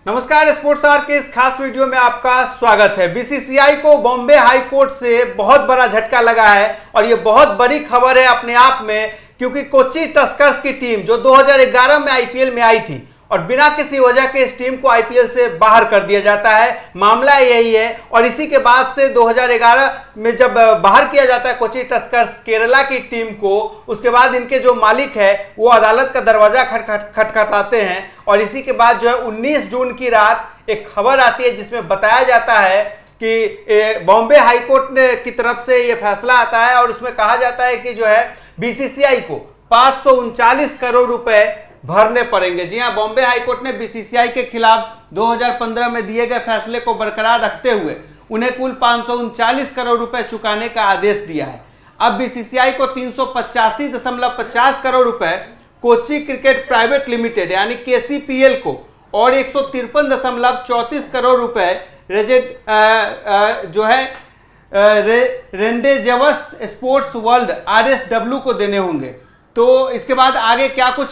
नमस्कार, sports our के इस खास वीडियो में आपका स्वागत है। बीसीसीआई को बॉम्बे हाई कोर्ट से बहुत बड़ा झटका लगा है और ये बहुत बड़ी खबर है अपने आप में, क्योंकि कोच्चि टस्कर्स की टीम जो 2011 में आईपीएल में आई थी और बिना किसी वजह के इस टीम को आईपीएल से बाहर कर दिया जाता है। मामला यही है और इसी के बाद से 2011 में जब बाहर किया जाता है कोच्चि टस्कर्स केरला की टीम को, उसके बाद इनके जो मालिक है वो अदालत का दरवाजा खटखटाते हैं और इसी के बाद जो है 19 जून की रात एक खबर आती है जिसमें बताया जाता है कि बॉम्बे हाई कोर्ट की तरफ से ये फैसला आता है और उसमें कहा जाता है कि जो है बीसीसीआई को 539 करोड़ रुपए भरने पड़ेंगे। जी हां, बॉम्बे हाईकोर्ट ने बीसीसीआई के खिलाफ 2015 में दिए गए फैसले को बरकरार रखते हुए उन्हें कुल 539 करोड़ रुपए चुकाने का आदेश दिया है। अब बीसीसीआई को 385.50 करोड़ रुपए कोच्चि क्रिकेट प्राइवेट लिमिटेड यानी केसीपीएल को और 153.34 करोड़ रुपए जो है रेंडेजवस स्पोर्ट्स वर्ल्ड आरएसडब्ल्यू को देने होंगे। तो इसके बाद आगे क्या कुछ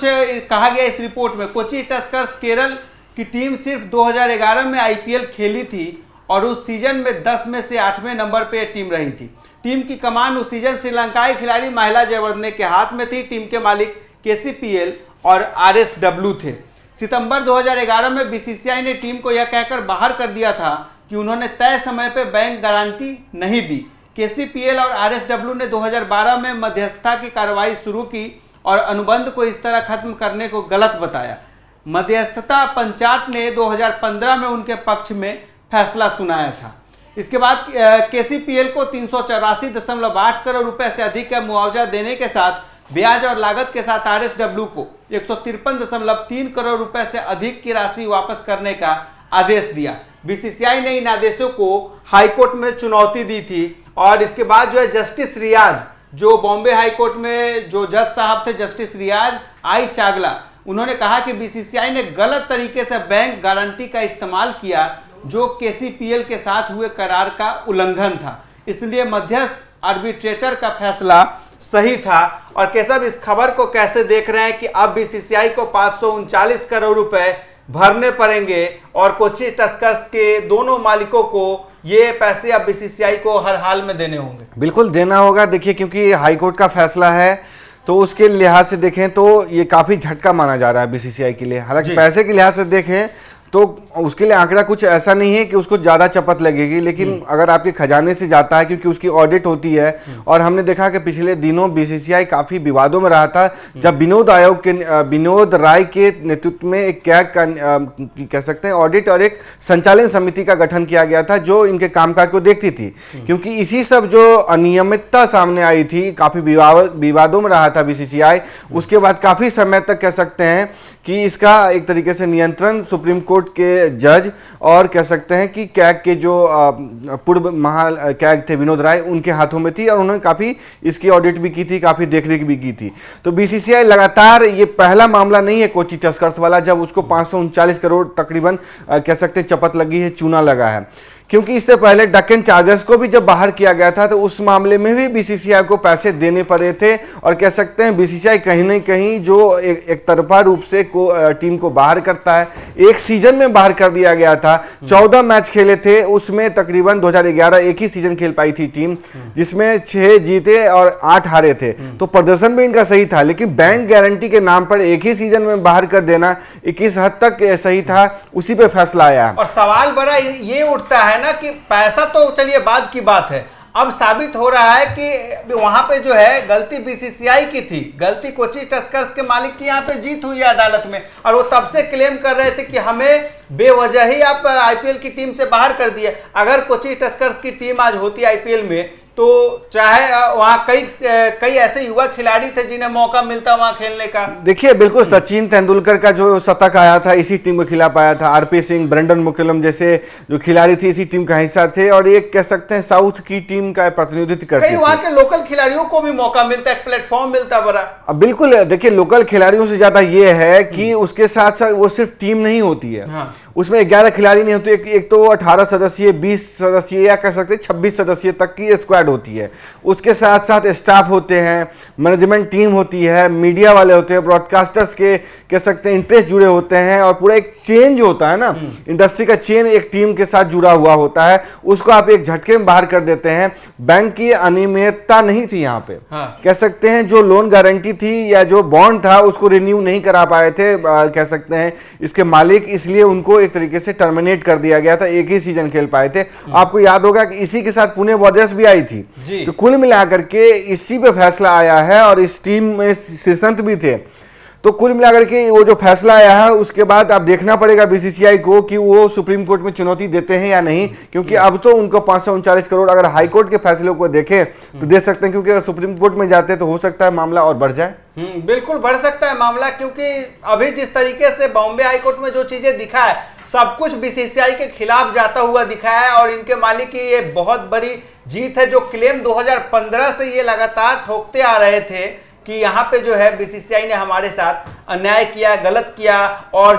कहा गया इस रिपोर्ट में। कोच्चि टस्कर्स केरल की टीम सिर्फ 2011 में आईपीएल खेली थी और उस सीजन में 10 में से 8वें नंबर पे टीम रही थी। टीम की कमान उस सीजन श्रीलंकाई खिलाड़ी महिला जयवर्धने के हाथ में थी। टीम के मालिक केसीपीएल और आरएसडब्ल्यू थे। सितंबर 2011 में बीसीसीआई ने टीम को यह कहकर बाहर कर दिया था कि उन्होंने तय समय पर बैंक गारंटी नहीं दी। केसीपीएल और आरएसडब्ल्यू ने 2012 में मध्यस्थता की कार्रवाई शुरू की और अनुबंध को इस तरह खत्म करने को गलत बताया। मध्यस्थता पंचायत ने 2015 में उनके पक्ष में फैसला सुनाया था। इसके बाद केसीपीएल को 384.8 करोड़ रुपए से अधिक का मुआवजा देने के साथ ब्याज और लागत के साथ आरएसडब्ल्यू को 153.3 करोड़ रुपए से अधिक की राशि वापस करने का आदेश दिया। बीसीसीआई ने इन आदेशों को हाईकोर्ट में चुनौती दी थी और इसके बाद जो है जस्टिस रियाज, जो बॉम्बे हाई कोर्ट में जो जज साहब थे, जस्टिस रियाज आई चागला, उन्होंने कहा कि बीसीसीआई ने गलत तरीके से बैंक गारंटी का इस्तेमाल किया जो केसीपीएल के साथ हुए करार का उल्लंघन था, इसलिए मध्यस्थ आर्बिट्रेटर का फैसला सही था। और केशव, इस खबर को कैसे देख रहे हैं कि अब बीसीसीआई को 539 करोड़ रुपए भरने पड़ेंगे और कोच्चि टस्कर्स के दोनों मालिकों को ये पैसे अब बीसीसीआई को हर हाल में देने होंगे? बिल्कुल देना होगा। देखिए, क्योंकि हाईकोर्ट का फैसला है तो उसके लिहाज से देखें तो ये काफ़ी झटका माना जा रहा है बीसीसीआई के लिए। हालांकि पैसे के लिहाज से देखें तो उसके लिए आंकड़ा कुछ ऐसा नहीं है कि उसको ज़्यादा चपत लगेगी, लेकिन अगर आपके खजाने से जाता है, क्योंकि उसकी ऑडिट होती है और हमने देखा कि पिछले दिनों बीसीसीआई काफ़ी विवादों में रहा था जब विनोद राय के नेतृत्व में एक कैग का कह सकते हैं ऑडिट और एक संचालन समिति का गठन किया गया था जो इनके कामकाज को देखती थी। क्योंकि इसी सब जो अनियमितता सामने आई थी, काफ़ी विवादों में रहा था बीसीसीआई, उसके बाद काफ़ी समय तक कह सकते हैं कि इसका एक तरीके से नियंत्रण सुप्रीम कोर्ट के जज और कह सकते हैं कि कैग के जो पूर्व कैग थे विनोद राय, उनके हाथों में थी और उन्होंने काफ़ी इसकी ऑडिट भी की थी, काफ़ी देखरेख भी की थी। तो बीसीसीआई लगातार, ये पहला मामला नहीं है कोच्चि टस्कर्स वाला जब उसको 539 करोड़ तकरीबन कह सकते हैं चपत लगी है, चूना लगा है। क्योंकि इससे पहले डेक्कन चार्जर्स को भी जब बाहर किया गया था तो उस मामले में भी बीसीसीआई को पैसे देने पड़े थे और कह सकते हैं बीसीसीआई कहीं ना कहीं जो एक तरफा रूप से टीम को बाहर करता है। एक सीजन में बाहर कर दिया गया था, 14 मैच खेले थे, उसमें तकरीबन 2011 एक ही सीजन खेल पाई थी टीम, जिसमें 6 जीते और 8 हारे थे। तो प्रदर्शन भी इनका सही था, लेकिन बैंक गारंटी के नाम पर एक ही सीजन में बाहर कर देना किस हद तक सही था, उसी पे फैसला आया। और सवाल बड़ा ये उठता है ना कि पैसा तो चलिए बाद की बात है, अब साबित हो रहा है कि वहां पे जो है गलती बीसीसीआई की थी, गलती कोच्चि टस्कर्स के मालिक की यहाँ पे जीत हुई है अदालत में और वो तब से क्लेम कर रहे थे कि हमें बेवजह ही आप आईपीएल की टीम से बाहर कर दिए। अगर कोच्चि टस्कर्स की टीम आज होती आईपीएल में तो चाहे वहाँ कई ऐसे युवा खिलाड़ी थे जिन्हें मौका मिलता वहाँ खेलने का। देखिए, बिल्कुल सचिन तेंदुलकर का जो शतक आया था इसी टीम के खिलाफ आया था, आरपी सिंह, ब्रेंडन मुकुलम जैसे जो खिलाड़ी थे इसी टीम का हिस्सा थे और ये कह सकते हैं साउथ की टीम का प्रतिनिधित्व करते थे। वहाँ के लोकल खिलाड़ियों को भी मौका मिलता है, एक प्लेटफॉर्म मिलता बड़ा। बिल्कुल, देखिए लोकल खिलाड़ियों से ज्यादा ये है कि उसके साथ साथ वो सिर्फ टीम नहीं होती है। हाँ। उसमें 11 खिलाड़ी नहीं होते, एक तो 18 सदस्यीय, 20 सदस्यीय या कह सकते हैं 26 सदस्यीय तक की स्क्वाड स्टार्ट होती है। उसके साथ साथ स्टाफ होते हैं, मैनेजमेंट टीम होती है, मीडिया वाले होते हैं, ब्रॉडकास्टर्स के कह सकते हैं इंटरेस्ट जुड़े होते हैं, और पूरा एक चेन जो होता है ना, इंडस्ट्री का चेन एक टीम के साथ जुड़ा हुआ होता है, उसको आप एक झटके में बाहर कर देते हैं। बैंक की अनियमितता नहीं थी यहाँ पे। कह सकते हैं जो लोन गारंटी थी या जो बॉन्ड था उसको रिन्यू नहीं करा पाए थे कह सकते हैं इसके मालिक, इसलिए उनको एक तरीके से टर्मिनेट कर दिया गया था, एक ही सीजन खेल पाए थे। आपको याद होगा कि इसी के साथ पुणे वॉरियर्स भी आई थी। तो कुल मिलाकर के इसी पे फैसला आया है, और इस टीम में शीर्षंत भी थे। तो कुल मिलाकर के वो जो फैसला आया है उसके बाद अब देखना पड़ेगा बीसीसीआई को कि वो सुप्रीम कोर्ट में चुनौती देते हैं या नहीं, क्योंकि अब तो उनको 539 करोड़ अगर हाई कोर्ट के फैसले को देखें तो दे सकते हैं, क्योंकि अगर सुप्रीम कोर्ट में जाते तो हो सकता है मामला और बढ़ जाए। बिल्कुल बढ़ सकता है मामला, क्योंकि अभी जिस तरीके से बॉम्बे हाई कोर्ट में जो चीजें दिखा है सब कुछ बीसीसीआई के खिलाफ जाता हुआ दिखा है, और इनके मालिक की ये बहुत बड़ी जीत है। जो क्लेम 2015 से ये लगातार ठोकते आ रहे थे कि यहाँ पे जो है बीसीसीआई ने हमारे साथ अन्याय किया, गलत किया, और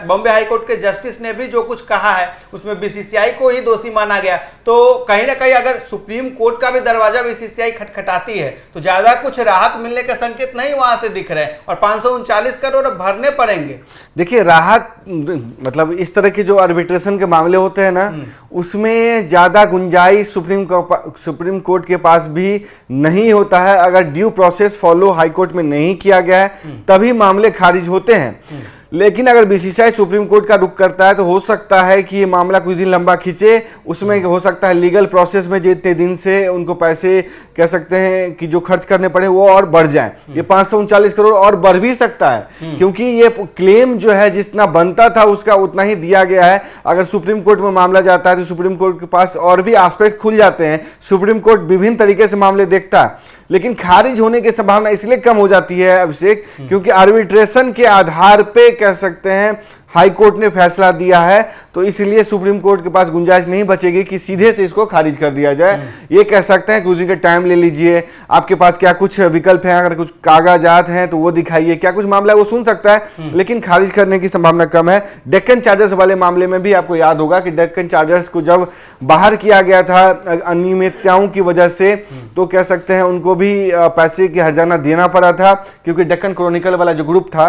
बॉम्बे हाई कोर्ट के जस्टिस ने भी जो कुछ कहा है उसमें बीसीसीआई को ही दोषी माना गया। तो कहीं ना कहीं अगर सुप्रीम कोर्ट का भी दरवाजा बीसीसीआई खटखटाती है तो ज्यादा कुछ राहत मिलने के संकेत नहीं वहां से दिख रहे हैं, और 539 करोड़ भरने पड़ेंगे। देखिए राहत मतलब इस तरह के जो आर्बिट्रेशन के मामले होते हैं ना, उसमें ज्यादा गुंजाइश सुप्रीम कोर्ट के पास भी नहीं होता है। अगर due process follow high court में नहीं किया गया है तभी मामले खारिज होते हैं। लेकिन अगर बीसीसीआई सुप्रीम कोर्ट का रुख करता है तो हो सकता है कि ये मामला कुछ दिन लंबा खींचे, उसमें हो सकता है लीगल प्रोसेस में जितने दिन से उनको पैसे कह सकते हैं कि जो खर्च करने पड़े वो और बढ़ जाए। ये 539 करोड़ और बढ़ भी सकता है, क्योंकि ये क्लेम जो है जितना बनता था उसका उतना ही दिया गया है। अगर सुप्रीम कोर्ट में मामला जाता है तो सुप्रीम कोर्ट के पास और भी एस्पेक्ट खुल जाते हैं। सुप्रीम कोर्ट विभिन्न तरीके से मामले देखता है, लेकिन खारिज होने की संभावना इसलिए कम हो जाती है अभिषेक, क्योंकि आर्बिट्रेशन के आधार पे कह सकते हैं हाई कोर्ट ने फैसला दिया है, तो इसलिए सुप्रीम कोर्ट के पास गुंजाइश नहीं बचेगी कि सीधे से इसको खारिज कर दिया जाए। ये कह सकते हैं कुछ दिन का टाइम ले लीजिए, आपके पास क्या कुछ विकल्प हैं, अगर कुछ कागजात हैं तो वो दिखाइए, क्या कुछ मामला है वो सुन सकता है, लेकिन खारिज करने की संभावना कम है। डेक्कन चार्जर्स वाले मामले में भी आपको याद होगा कि डेक्कन चार्जर्स को जब बाहर किया गया था अनियमितताओं की वजह से, तो कह सकते हैं उनको भी पैसे की हर्जाना देना पड़ा था, क्योंकि डेक्कन क्रॉनिकल वाला जो ग्रुप था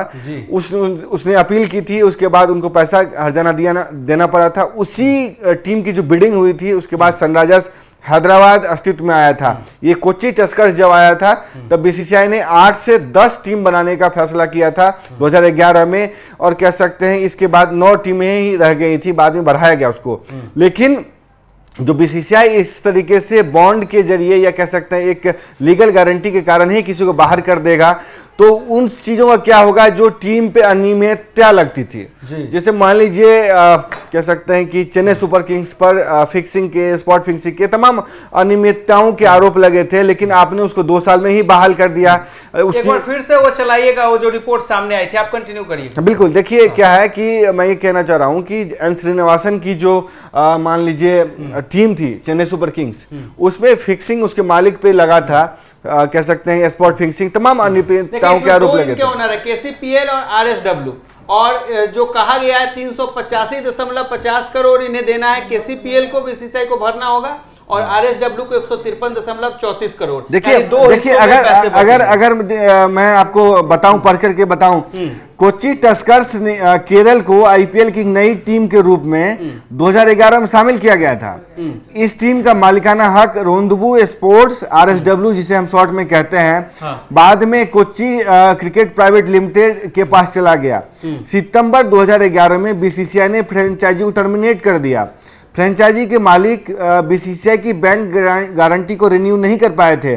उसने अपील की थी, उसके बाद उनको पैसा हर्जाना देना पड़ा था। उसी टीम की जो बिडिंग हुई थी उसके बाद सनराइजर्स हैदराबाद अस्तित्व में आया था। ये कोची टस्कर्स जब आया था तब बीसीसीआई ने 8 से 10 टीम बनाने का फैसला किया था 2011 में, और कह सकते हैं इसके बाद 9 टीमें ही रह गई थी, बाद में बढ़ाया गया उसको। लेकिन जो बीसीसीआई इस तरीके से बॉन्ड के जरिए या कह सकते हैं एक लीगल गारंटी के कारण ही किसी को बाहर कर देगा, तो उन चीजों का क्या होगा जो टीम पे अनियमितता लगती थी। जैसे मान लीजिए कह सकते हैं कि चेन्नई सुपर किंग्स पर फिक्सिंग के, स्पॉट फिक्सिंग के तमाम अनियमितताओं के आरोप लगे थे, लेकिन आपने उसको 2 साल में ही बहाल कर दिया। एक बार फिर से वो चलाइएगा, वो जो रिपोर्ट सामने आई थी, आप कंटिन्यू करिए। बिल्कुल, देखिए क्या है कि मैं ये कहना चाह रहा हूं कि एन श्रीनिवासन की जो मान लीजिए टीम थी चेन्नई सुपर किंग्स, उसमें फिक्सिंग उसके मालिक पे लगा था, कह सकते हैं स्पॉट फिक्सिंग, तमाम अनियमितताओं के आरोप लगे थे। ओनर है केसीपीएल और आरएसडब्ल्यू, और जो कहा गया है 385.50 करोड़ इन्हें देना है, केसीपीएल को बीसीसीआई को भरना होगा, और आरएसडब्ल्यू को 153.34 करोड़। देखिए अगर मैं आपको बताऊं, पढ़ करके बताऊं, कोची टस्कर्स ने केरल को आईपीएल की नई टीम के रूप में 2011 में शामिल किया गया था। इस टीम का मालिकाना हक रोंदबू स्पोर्ट्स आरएसडब्ल्यू जिसे हम शॉर्ट में कहते हैं, बाद में कोची क्रिकेट प्राइवेट लिमिटेड के पास चला गया। सितंबर 2011 में बीसीसीआई ने फ्रेंचाइजी को टर्मिनेट कर दिया। फ्रेंचाइजी के मालिक बीसीसीआई की बैंक गारंटी को रिन्यू नहीं कर पाए थे।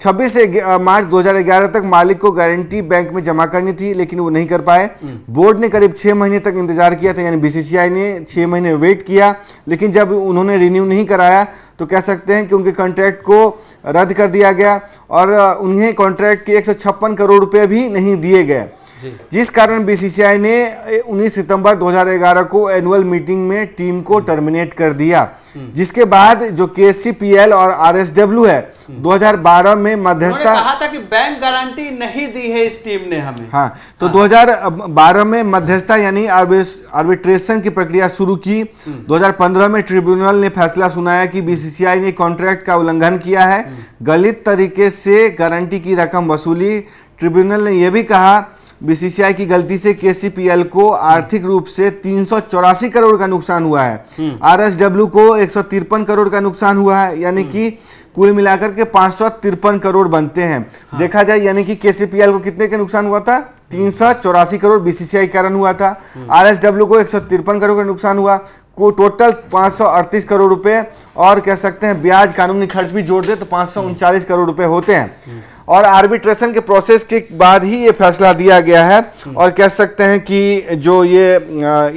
26 मार्च 2011 तक मालिक को गारंटी बैंक में जमा करनी थी, लेकिन वो नहीं कर पाए। बोर्ड ने करीब 6 महीने तक इंतजार किया था, यानी बीसीसीआई ने 6 महीने वेट किया, लेकिन जब उन्होंने रिन्यू नहीं कराया तो कह सकते हैं कि उनके कॉन्ट्रैक्ट को रद्द कर दिया गया, और उन्हें कॉन्ट्रैक्ट के 156 करोड़ रुपए भी नहीं दिए गए। जिस कारण बीसीसीआई ने 19 सितंबर 2011 को एनुअल मीटिंग में टीम को टर्मिनेट कर दिया, जिसके बाद जो केसीपीएल और आरएसडब्ल्यू है 2012 में मध्यस्थता कहा था कि बैंक गारंटी नहीं दी है इस टीम ने हमें। हाँ, तो 2012 में मध्यस्थता यानी आर्बिट्रेशन की प्रक्रिया शुरू की। 2015 में ट्रिब्यूनल ने फैसला सुनाया कि बीसीसीआई ने कॉन्ट्रैक्ट का उल्लंघन किया है, गलत तरीके से गारंटी की रकम वसूली। ट्रिब्यूनल ने यह भी कहा बीसीसीआई की गलती से केसीपीएल को आर्थिक रूप से 384 करोड़ का नुकसान हुआ है, आरएसडब्ल्यू को 153 करोड़ का नुकसान हुआ है, यानी कि कुल मिलाकर के 553 करोड़ बनते हैं। देखा जाए यानी कि केसीपीएल को कितने का नुकसान हुआ था, 384 करोड़ बीसीसीआई के कारण हुआ था, आरएसडब्ल्यू को 153 करोड़ का नुकसान हुआ, को टोटल 538 करोड़ रुपए, और कह सकते हैं ब्याज कानूनी खर्च भी जोड़ दे तो 539 करोड़ रुपए होते हैं। और आर्बिट्रेशन के प्रोसेस के बाद ही ये फैसला दिया गया है, और कह सकते हैं कि जो ये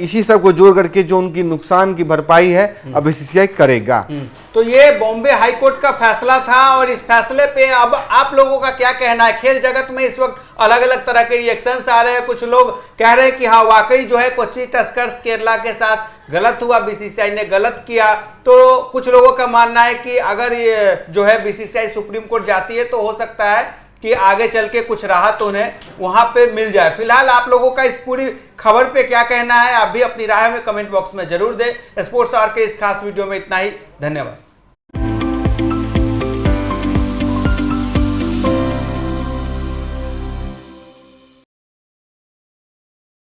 इसी सब को जोड़ करके जो उनकी नुकसान की भरपाई है अब बीसीसीआई करेगा। तो ये बॉम्बे हाई कोर्ट का फैसला था, और इस फैसले पे अब आप लोगों का क्या कहना है? खेल जगत में इस वक्त अलग अलग तरह के रिएक्शंस आ रहे हैं। कुछ लोग कह रहे हैं कि हाँ वाकई जो है कोची टस्कर्स केरला के साथ गलत हुआ, बीसीसीआई ने गलत किया। तो कुछ लोगों का मानना है कि अगर ये जो है बीसीसीआई सुप्रीम कोर्ट जाती है तो हो सकता है कि आगे चल के कुछ राहत उन्हें वहां पे मिल जाए। फिलहाल आप लोगों का इस पूरी खबर पे क्या कहना है? आप भी अपनी राय में कमेंट बॉक्स में जरूर दें। स्पोर्ट्स आवर के इस खास वीडियो में इतना ही। धन्यवाद।